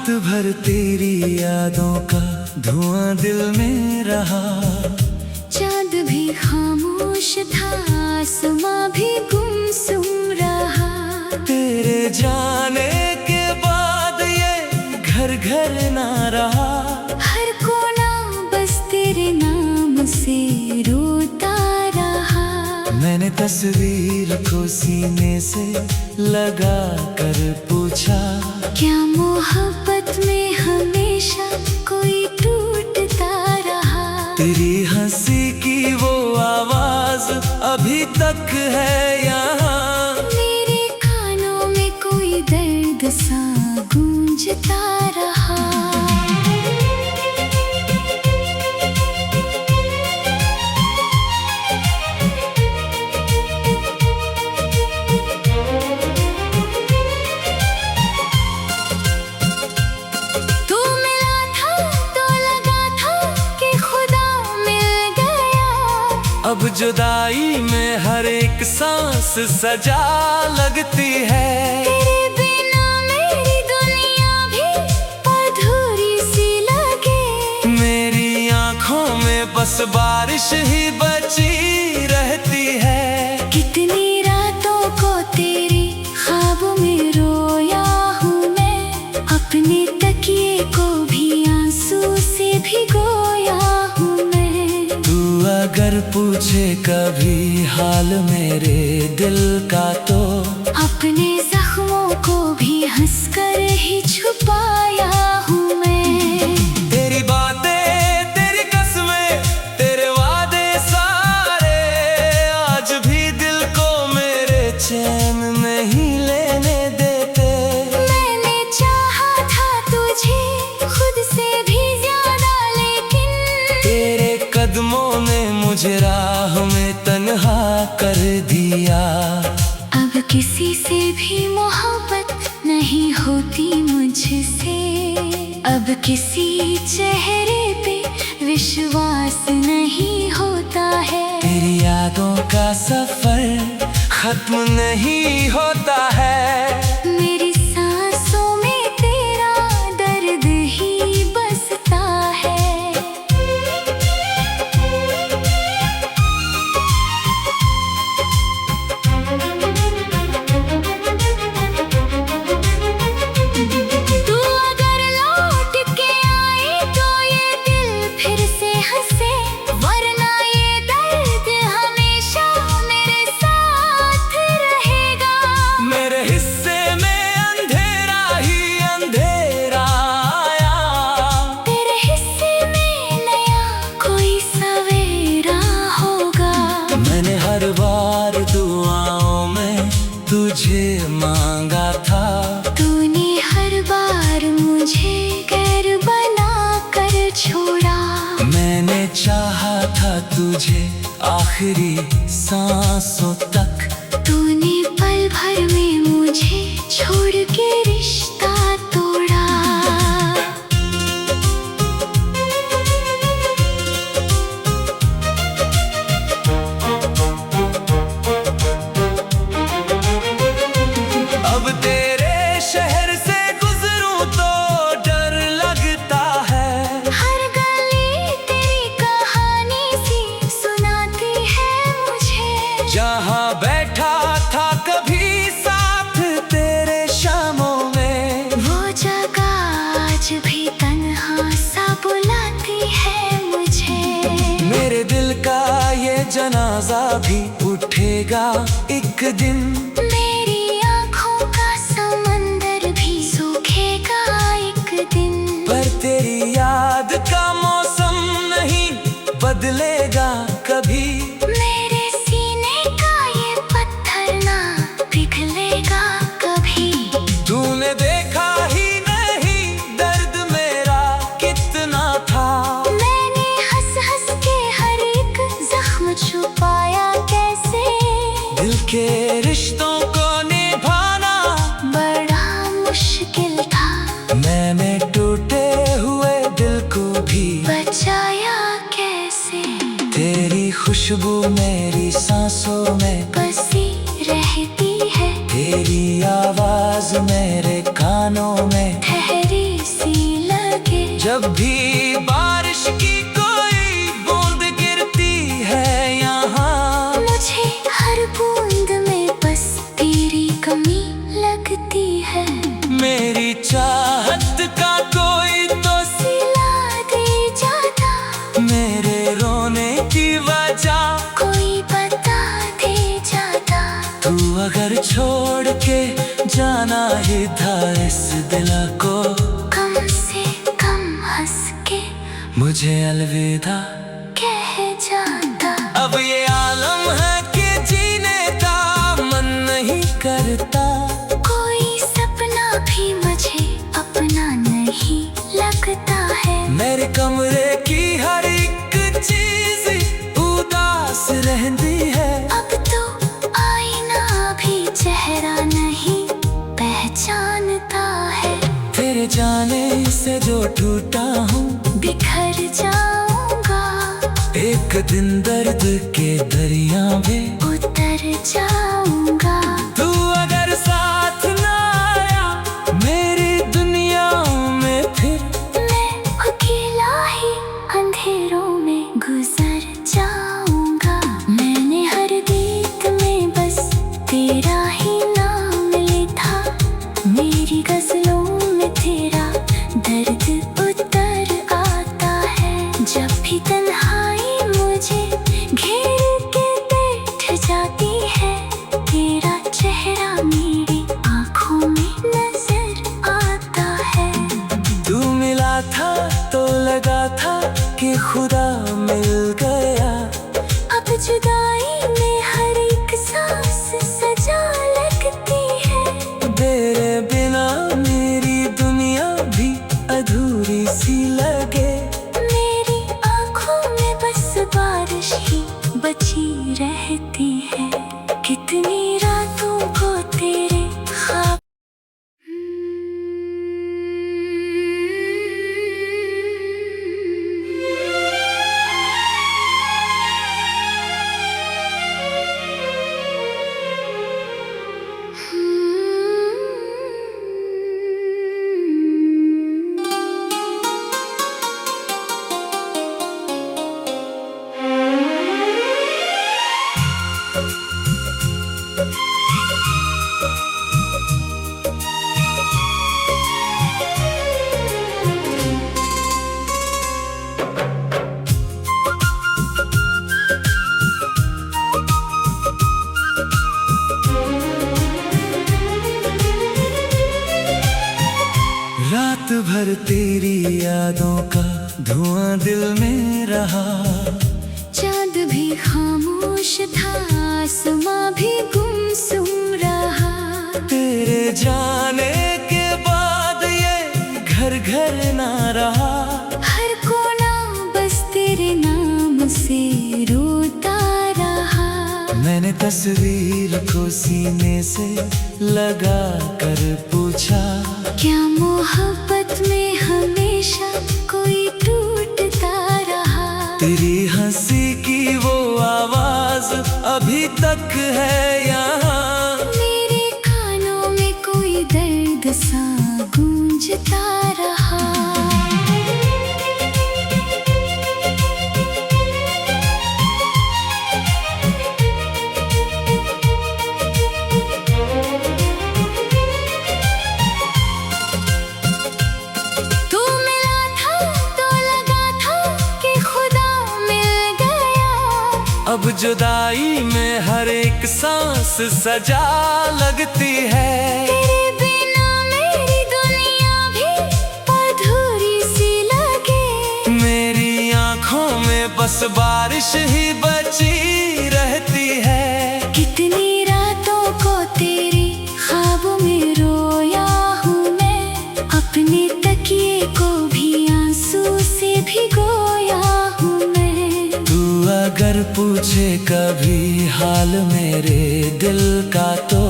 रात भर तेरी यादों का धुआं दिल में रहा। चाँद भी खामोश था, आसमां भी गुमसुम रहा। तेरे जाने के बाद ये घर घर ना रहा। हर कोना बस तेरे नाम से रोता रहा। मैंने तस्वीर को सीने से लगा कर पूछा, क्या मोहब्बत में हमेशा कोई टूटता रहा? तेरी हंसी की वो आवाज अभी तक है यहाँ। मेरे कानों में कोई दर्द सा गूंजता रहा। अब जुदाई में हर एक सांस सजा लगती है। तेरे बिना मेरी दुनिया भी अधूरी सी लगे। मेरी आँखों में बस बारिश ही बची रहती है। कितनी रातों को तेरे ख्वाबों में रोया हूँ मैं। अपने तकिए को भी आंसू से भिगोया हूँ मैं। तू अगर पूछे कभी हाल मेरे दिल का तो अपने जख्मों को भी हंसकर ही छुपाया हूँ मैं। तेरी बातें, तेरी कसमें, तेरे वादे सारे आज भी दिल को मेरे चैन नहीं लेने देते। मैंने चाहा था तुझे खुद से भी ज्यादा, लेकिन तेरे कदमों ने मुझे राह में तन्हा कर दिया। अब किसी से भी मोहब्बत नहीं होती मुझसे। अब किसी चेहरे पे विश्वास नहीं होता है। तेरी यादों का सफर खत्म नहीं होता है। मेरी सांसों में तेरा दर्द ही बसता है। तू अगर लौट के आए तो ये दिल फिर से हंसे, वरना ये दर्द हमेशा मेरे साथ रहेगा। मेरे हिस्से में अंधेरा ही अंधेरा आया। तेरे हिस्से में नया कोई सवेरा होगा। मैंने हर बार दुआओं में तुझे मांगा था। तूने हर बार मुझे गैर बना कर छोड़ा। मैंने चाहा था तुझे आखिरी सांसों तक। तूने पल भर में मुझे छोड़ के रिश्ता तोड़ा। अब तेरे शहर से गुजरूं तो डर लगता है। हर गली तेरी कहानी सी सुनाती है मुझे। जहाँ बैठा था कभी साथ तेरे शामों में, वो जगह आज भी तन्हा सा बुलाती है मुझे। मेरे दिल का ये जनाजा भी उठेगा एक दिन। मेरी आँखों का समंदर भी सूखेगा एक दिन। पर तेरी याद का मौसम नहीं बदलेगा कभी। मेरे सीने का ये पत्थर ना पिघलेगा कभी। तूने देखा ही नहीं दर्द मेरा कितना था। मैंने हंस हंस के हर एक जख्म छुपाया कैसे। दिल के रिश्तों को निभाना बड़ा मुश्किल था। मैंने टूटे हुए दिल को भी बचाया कैसे। तेरी खुशबू मेरी सांसों में बसी रहती है। तेरी आवाज मेरे कानों में ठहरी सी जब भी बारिश की कोई बूंद गिरती है यहाँ, मुझे हर बूंद में बस तेरी कमी लगती है। मेरी चाहत का कोई तो सिला दे जाता, मेरे रोने की वजह कोई बता दे जाता। तू अगर छोड़ के जाना ही था इस दिल को, कम से कम हंस के मुझे अलविदा कह जाता। अब ये आलम है कि जीने का मन नहीं करता, कोई सपना भी मुझे अपना नहीं लगता है। मेरे कमरे की हर एक चीज उदास रहती है। अब तो आईना भी चेहरा नहीं पहचानता है। तेरे जाने से जो टूटा हूँ, बिखर जाऊंगा, एक दिन दर्द के दरिया में उतर जाऊंगा। तू अगर साथ ना आया मेरी दुनिया में, फिर मैं अकेला ही अंधेरों में गुजर जाऊंगा। मैंने हर गीत में बस तेरा ही नाम लिखा, मेरी गजलों में तेरा दर्द उतर आता है। जब भी तन्हाई मुझे घेर के बैठ जाती है, तेरा चेहरा मेरी आँखों में नजर आता है। तू मिला था तो लगा था कि खुदा मिल गया। अब जुदाई में हर एक सांस सजा लगती है। तेरे बिना मेरी दुनिया भी अधूरी सी लगे। मेरी आँखों में बस बारिश ही बची रहती है। कितनी रातों को तेरे ख्वाब रात भर तेरी यादों का धुआं दिल में रहा। चाँद भी खामोश था, आसमां भी गुमसुम रहा। तेरे जाने के बाद ये घर घर ना रहा। हर कोना बस तेरे नाम से रोता रहा। मैंने तस्वीर को सीने से लगा कर पूछा, क्या मोहब्बत में हमेशा कोई टूटता रहा? तेरी हंसी की वो आवाज अभी तक है यहाँ। मेरे कानों में कोई दर्द सा गूंजता रहा। तू मिला था तो लगा था कि खुदा मिल गया। अब जुदाई में हर एक सांस सजा लगती है। तेरे बिना मेरी दुनिया भी अधूरी सी लगे। मेरी आँखों में बस बारिश ही बची रहती है। कितनी रातों को तेरे ख्वाबों में रोया हूँ मैं, अपने तकिए को भी आंसू से भिगोया हूँ मैं। तू अगर पूछे कभी हाल मेरे दिल का, तो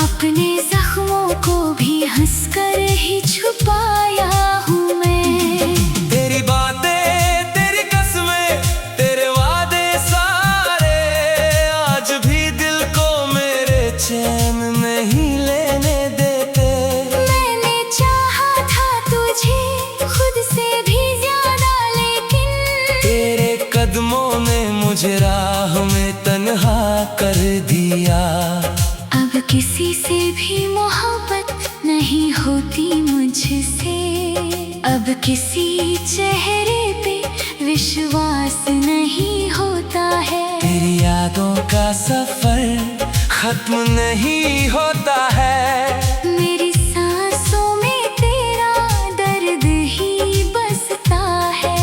अपने जख्मों को भी हंसकर ही छुपाया हूँ मैं। तेरी बातें, तेरी कसमें, तेरे वादे सारे आज भी दिल को मेरे चैन नहीं लेने देते। मैंने चाहा था तुझे खुद से भी किसी से भी मोहब्बत नहीं होती मुझसे, अब किसी चेहरे पे विश्वास नहीं होता है। तेरी यादों का सफर खत्म नहीं होता है। मेरी सांसों में तेरा दर्द ही बसता है।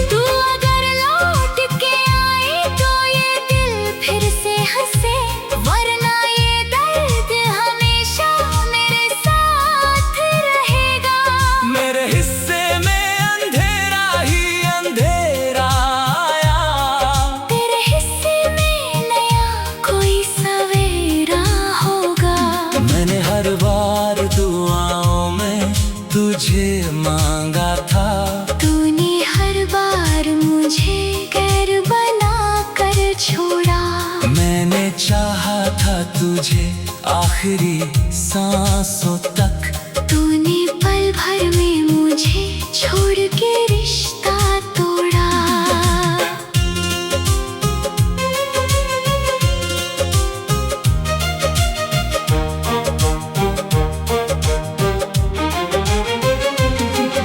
तू अगर लौट के आए तो ये दिल फिर से हंसे, वरना ये दर्द हमेशा मेरे साथ रहेगा। मेरे हिस्से में अंधेरा ही अंधेरा आया, तेरे हिस्से में नया कोई सवेरा होगा। मैंने हर बार दुआओं में तुझे मांगा था, तूने हर बार मुझे गैर बना कर छोड़ा। मैंने चाहा था तुझे आखिरी सांसों तक, तूने पल भर में मुझे छोड़ के रिश्ता तोड़ा।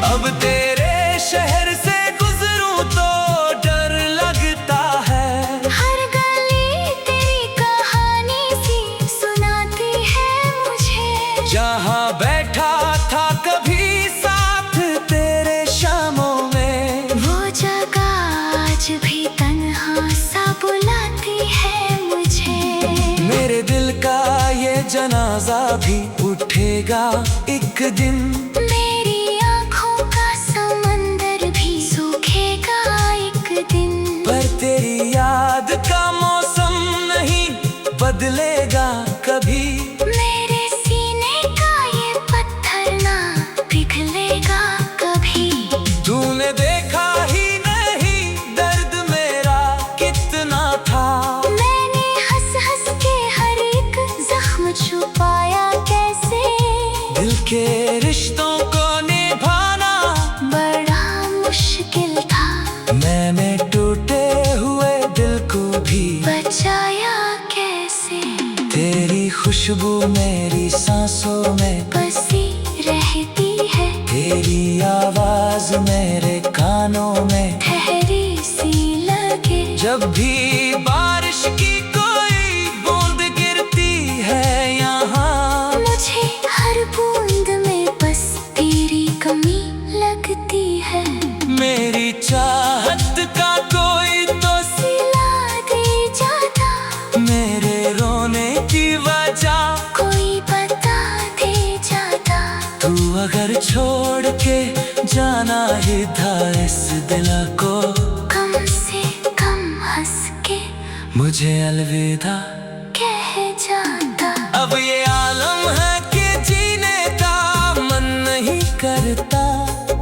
अब तेरे शहर से गुजरूं तो डर लगता है। हर गली तेरी कहानी सी सुनाती है मुझे। जहाँ बैठा था कभी साथ तेरे शामों में, वो जगह आज भी तन्हा सा बुलाती है मुझे। मेरे दिल का ये जनाजा भी उठेगा एक दिन, मेरी आँखों का समंदर भी सूखेगा एक दिन। पर तेरी याद का मौसम नहीं बदलेगा कभी। मेरे सीने का ये पत्थर ना पिघलेगा कभी। तूने देखा ही नहीं दर्द मेरा कितना था, मैंने हंस हंस के हर एक जख्म छुपाया कैसे। दिल के रिश्तों को निभाना बड़ा मुश्किल था, मैंने टूटे हुए दिल को भी बचाया कैसे। तेरी खुशबू मेरी सांसों में बसी रहती है, तेरी आवाज मेरे कानों में ठहरी सी लगे। जब भी बारिश की कोई बूंद गिरती है यहाँ, मुझे हर बूंद में बस तेरी कमी लगती है। मेरी चाहत का कोई तो सिला दे जाता, मेरे रोने की वजह कोई बता दे जाता। तू अगर छोड़ के जाना ही था इस दिल को, कम से कम हंस के मुझे अलविदा कह जाता। अब ये आलम है कि जीने का मन नहीं करता,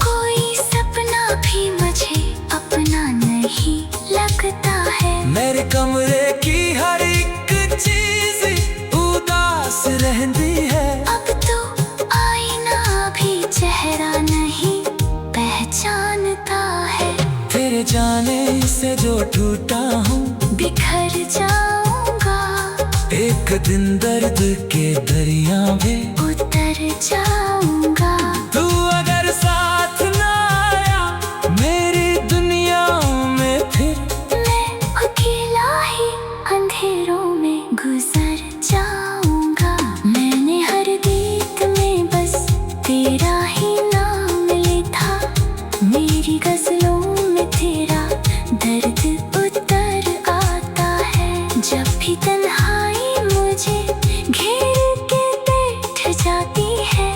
कोई सपना भी मुझे अपना नहीं लगता है। मेरे कमरे की हर एक चीज उदास रहती है। अब तो आईना भी चेहरा नहीं पहचानता है। तेरे जाने से जो टूटा हूँ, बिखर जाऊंगा, एक दिन दर्द के दरिया में उतर जाऊंगा। तू अगर साथ ना आया मेरी दुनिया में, फिर मैं अकेला ही अंधेरों में गुजर जाऊंगा। मैंने हर गीत में बस तेरा ही नाम लिखा, मेरी गजलों में तेरा दर्द उतर आता है। जब भी तन्हाई मुझे घेर के बैठ जाती है,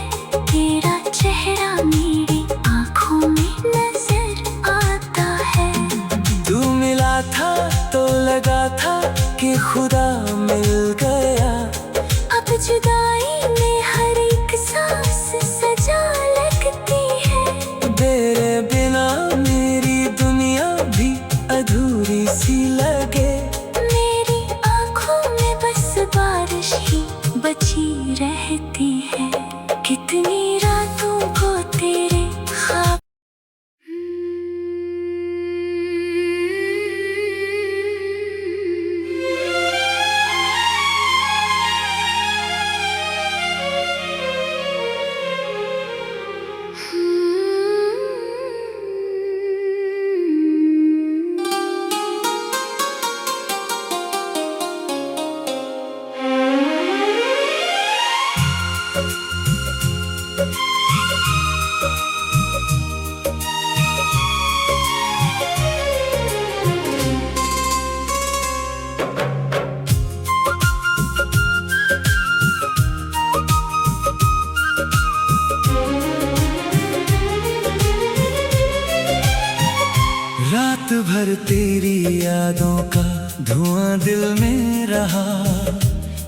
रात भर तेरी यादों का धुआं दिल में रहा।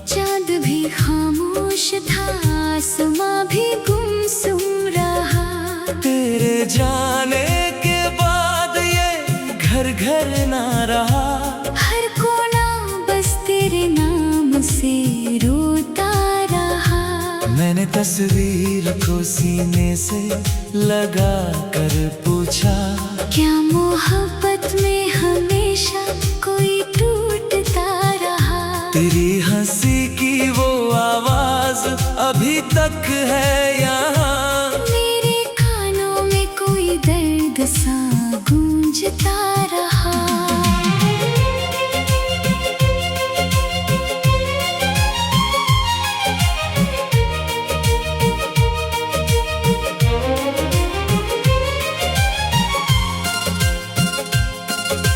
चांद भी खामोश था, आसमां भी गुमसुम रहा। तेरे जाने के बाद ये घर घर ना रहा। हर कोना बस तेरे नाम से रोता रहा। मैंने तस्वीर को सीने से लगा कर पूछा, क्या मोहब्बत में हमेशा कोई टूटता रहा? तेरी हंसी की वो आवाज अभी तक है यहाँ। मेरे कानों में कोई दर्द सा गूंजता रहा।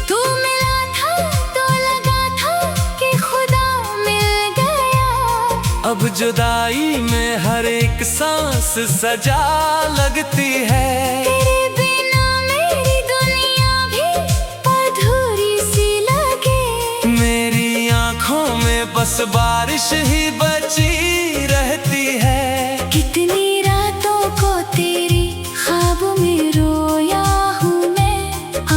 तू मिला था तो लगा था कि खुदा मिल गया। अब जुदाई में हर एक सांस सजा लगती है। तेरे बिना मेरी दुनिया भी अधूरी सी लगे। मेरी आँखों में बस बारिश ही बची रहती है। कितनी रातों को तेरे ख्वाबों में रोया हूँ मैं।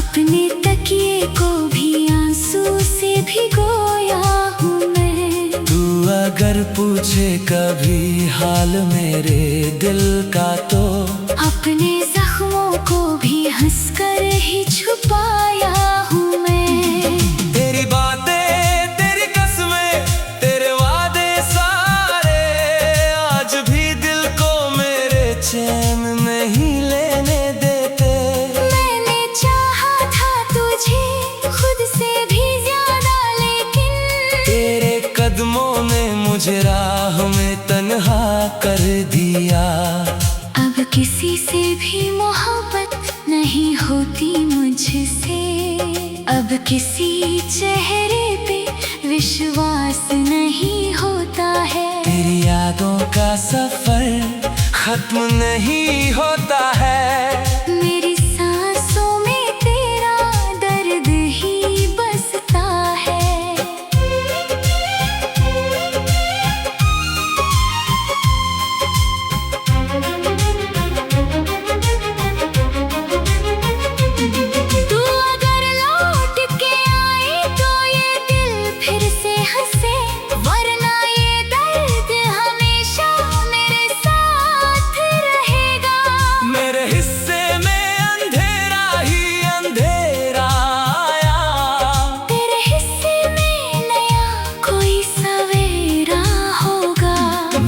अपने तकिए को भी आंसू से भिगोया हूँ मैं। तू अगर पूछे कभी हाल मेरे दिल का तो अपने जख्मों को भी हंसकर ही छुपाया हूँ मैं। तेरी बातें, तेरी कसमें, तेरे वादे सारे आज भी दिल को मेरे चैन नहीं लेने देते। मैंने चाहा था तुझे खुद से भी ज्यादा, लेकिन तेरे कदमों ने मुझे राह में तन्हा कर दिया। अब किसी से भी मोहब्बत नहीं होती मुझसे। अब किसी चेहरे पे विश्वास नहीं होता है। तेरी यादों का सफर खत्म नहीं होता है। मेरी सांसों में तेरा दर्द ही बसता है। तू अगर लौट के आए तो ये दिल फिर से हंसे, वरना ये दर्द हमेशा मेरे साथ रहेगा। मेरे हिस्से में अंधेरा ही अंधेरा आया। तेरे हिस्से में नया कोई सवेरा होगा।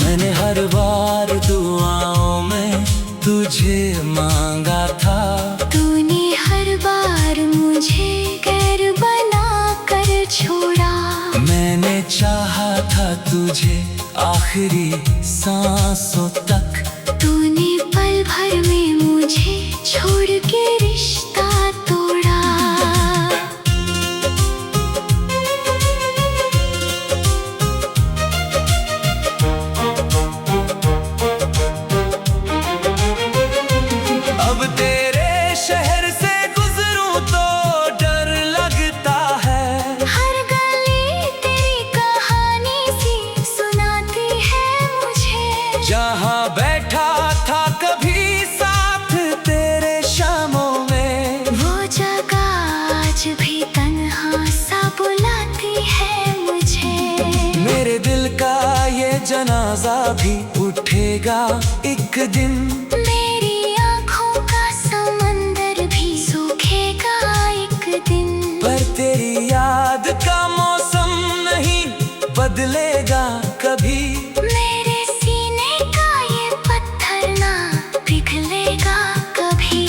मैंने हर बार दुआओं में तुझे मांगा था। तूने हर बार मुझे गैर बना कर छोड़ा। मैंने चाहा था तुझे आखिरी सांसों तक। तूने पल भर में मुझे छोड़ के रिश्ता तोड़ा। अब तेरे शहर से गुजरूं तो डर लगता है। हर गली तेरी कहानी सी सुनाती है मुझे। जहाँ बैठा था कभी साथ तेरे शामों में, वो जगह आज भी तन्हा सा बुलाती है मुझे। मेरे दिल का ये जनाजा भी उठेगा एक दिन। मेरी आँखों का समंदर भी सूखेगा एक दिन। पर तेरी याद का मौसम नहीं बदलेगा कभी। मेरे सीने का ये पत्थर ना पिघलेगा कभी।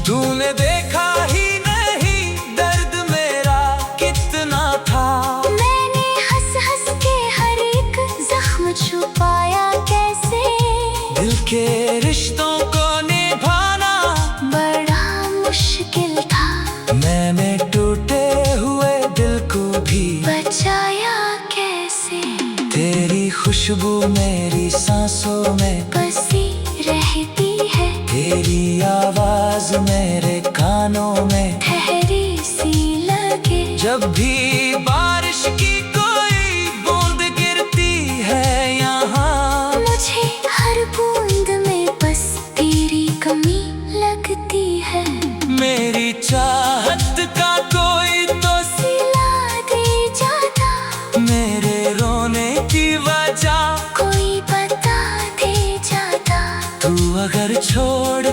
तूने देखा ही नहीं दर्द मेरा कितना था। मैंने हंस हंस के हर एक जख्म छुपाया कैसे। दिल के रिश्तों को निभाना बड़ा मुश्किल था। मैंने टूटे हुए दिल को भी बचाया कैसे। तेरी खुशबू मेरी सांसों में बसी रहती है। तेरी आवाज मेरे कानों में ठहरी जब भी बारिश की कोई बूंद गिरती है यहाँ, मुझे हर बूंद में बस तेरी कमी लगती है। मेरी चाहत का कोई तो सिला दे जाता, मेरे रोने की वजह कोई बता दे जाता। तू अगर छोड़